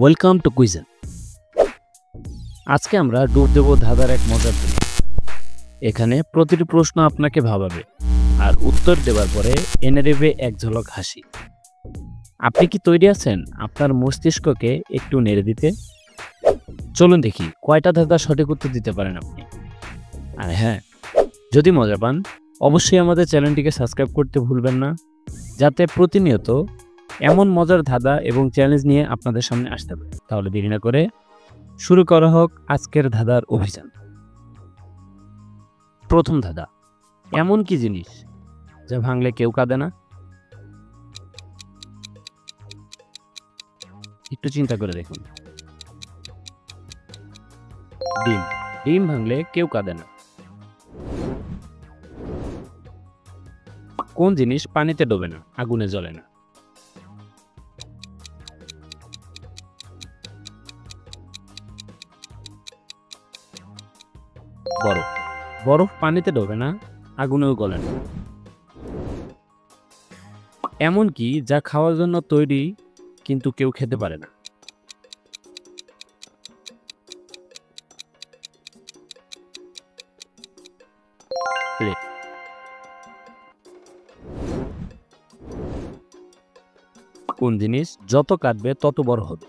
Welcome to কুইজেন। আজকে আমরা ডুব দেব ধাঁধার এক মজার দিকে। এখানে প্রতিটি প্রশ্ন আপনাকে ভাবাবে আর উত্তর দেওয়ার পরে এনে দেবে এক ঝলক হাসি। আপনি কি তৈরি আছেন আপনার মস্তিষ্ককে একটু নেড়ে দিতে? চলুন দেখি কয়টা ধাঁধা সঠিক উত্তর দিতে পারেন আপনি। আর হ্যাঁ, যদি মজা পান অবশ্যই আমাদের চ্যানেলটিকে সাবস্ক্রাইব করতে ভুলবেন না, যাতে প্রতিনিয়ত এমন মজার ধাঁধা এবং চ্যালেঞ্জ নিয়ে আপনাদের সামনে আসতে পারে। তাহলে দেরি না করে শুরু করা হোক আজকের ধাঁধার অভিযান। প্রথম ধাঁধা, এমন কি জিনিস যা ভাঙলে কেউ কাঁদে না? একটু চিন্তা করে দেখুন। ডিম। ডিম ভাঙলে কেউ কাঁদে না। কোন জিনিস পানিতে ডোবে না, আগুনে জ্বলে না? বরফ। বরফ পানিতে ডোবে না, আগুনেও গলে না। এমন কি যা খাওয়ার জন্য তৈরি কিন্তু কেউ খেতে পারে না? প্লেট। কোন জিনিস যত কাটবে তত বড় হবে?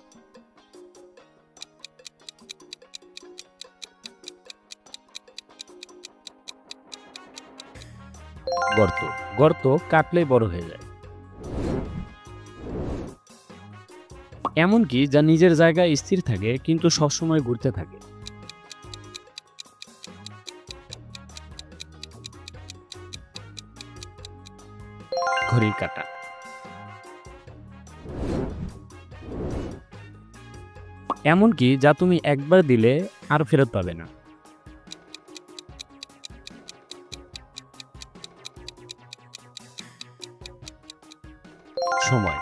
গর্ত। গর্ত কাটলেই বড় হয়ে যায়। এমন কি যা নিজের জায়গায় স্থির থাকে কিন্তু সবসময় ঘুরতে থাকে? ঘড়ির কাঁটা। এমন কি যা তুমি একবার দিলে আর ফেরত পাবে না? সময়।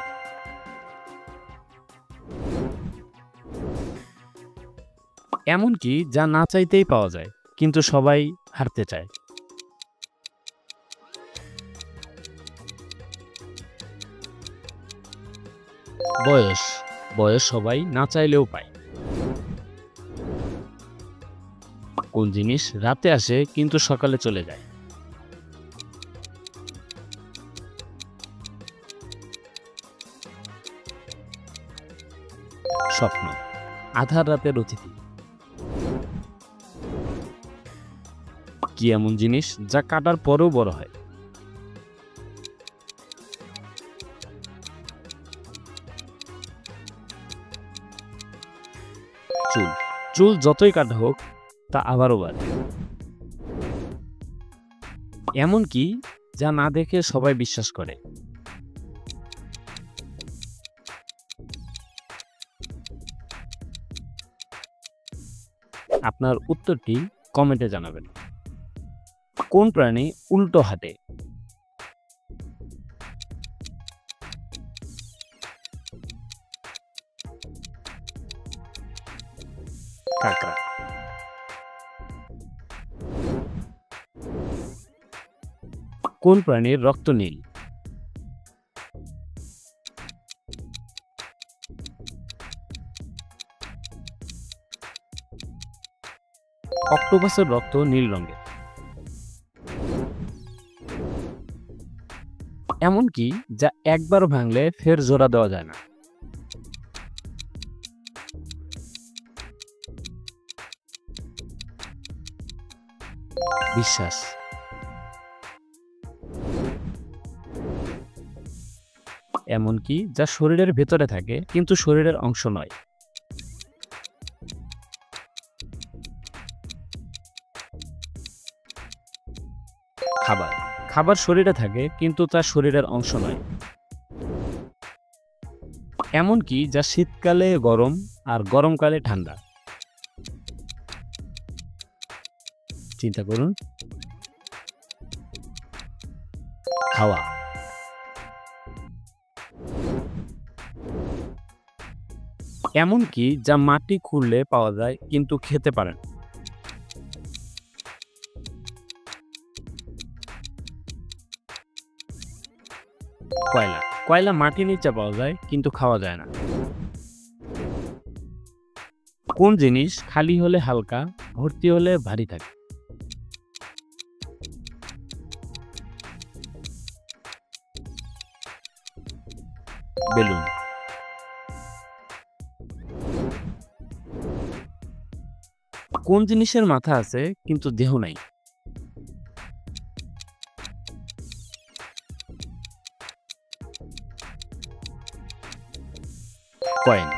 এমন কি যা না চাইতেই পাওয়া যায় কিন্তু সবাই হারতে চায়? বয়স। বয়স সবাই না চাইলেও পায়। কোন জিনিস রাতে আসে কিন্তু সকালে চলে যায়? স্বপ্ন। আধার রাতের অতিথি। কি এমন জিনিস যা কাটার পরেও বড় হয়? চুল। চুল যতই কাটা হোক তা আবারও বাড়ে। এমন কি যা না দেখে সবাই বিশ্বাস করে? আপনার উত্তরটি কমেন্টে জানাবেন। কোন প্রাণী উল্টো হাঁটে? কাঁকড়া। কোন প্রাণীর রক্ত নীল? অক্টোপাসের রক্ত নীল রঙের। এমন কি যা একবার ভাঙলে ফের জোড়া দেওয়া যায় না? বিশ্বাস। এমন কি যা শরীরের ভেতরে থাকে কিন্তু শরীরের অংশ নয়? খাবার। খাবার শরীরে থাকে কিন্তু তা শরীরের অংশ নয়। এমন কি যা শীতকালে গরম আর গরমকালে ঠান্ডা? চিন্তা করুন। হাওয়া। এমন কি যা মাটি খুঁড়লে পাওয়া যায় কিন্তু খেতে পারে না? কয়লা। কয়লা মাটির নিচে পাওয়া যায় কিন্তু খাওয়া যায় না। কোন জিনিস খালি হলে হালকা, ভর্তি হলে ভারী থাকে? বেলুন। কোন জিনিসের মাথা আছে কিন্তু দেহ নাই? কয়েন।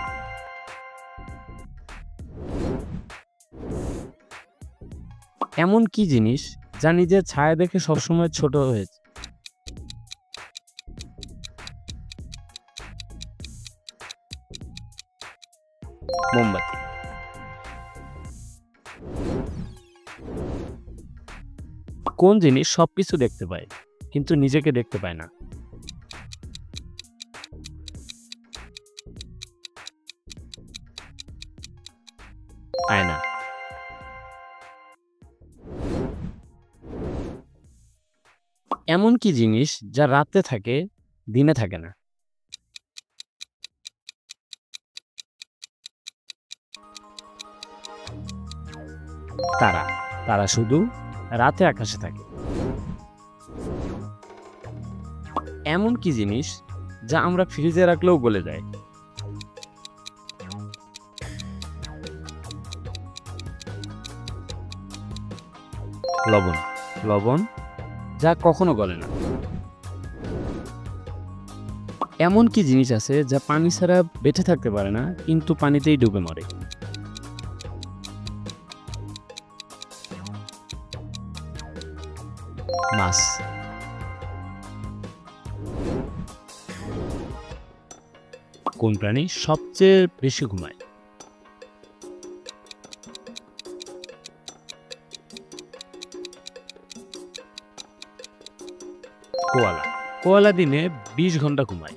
এমন কি জিনিস যা নিজের ছায়া দেখে সবসময় ছোট হয়েছে? মোমবাতি। কোন জিনিস সবকিছু দেখতে পায় কিন্তু নিজেকে দেখতে পায় না? আয়না। এমন কি জিনিস যা রাতে থাকে, দিনে থাকে না? তারা। তারা শুধু রাতে আকাশে থাকে। এমন কি জিনিস যা আমরা ফ্রিজে রাখলেও গলে যায়? লবণ। লবণ যা কখনো গলে না। এমন কি জিনিস আছে যা পানি ছাড়া বেঁচে থাকতে পারে না কিন্তু পানিতেই ডুবে মরে? মাছ। কোন প্রাণী সবচেয়ে বেশি ঘুমায়? কোয়ালা। কোয়ালা দিনে 20 ঘন্টা ঘুমায়।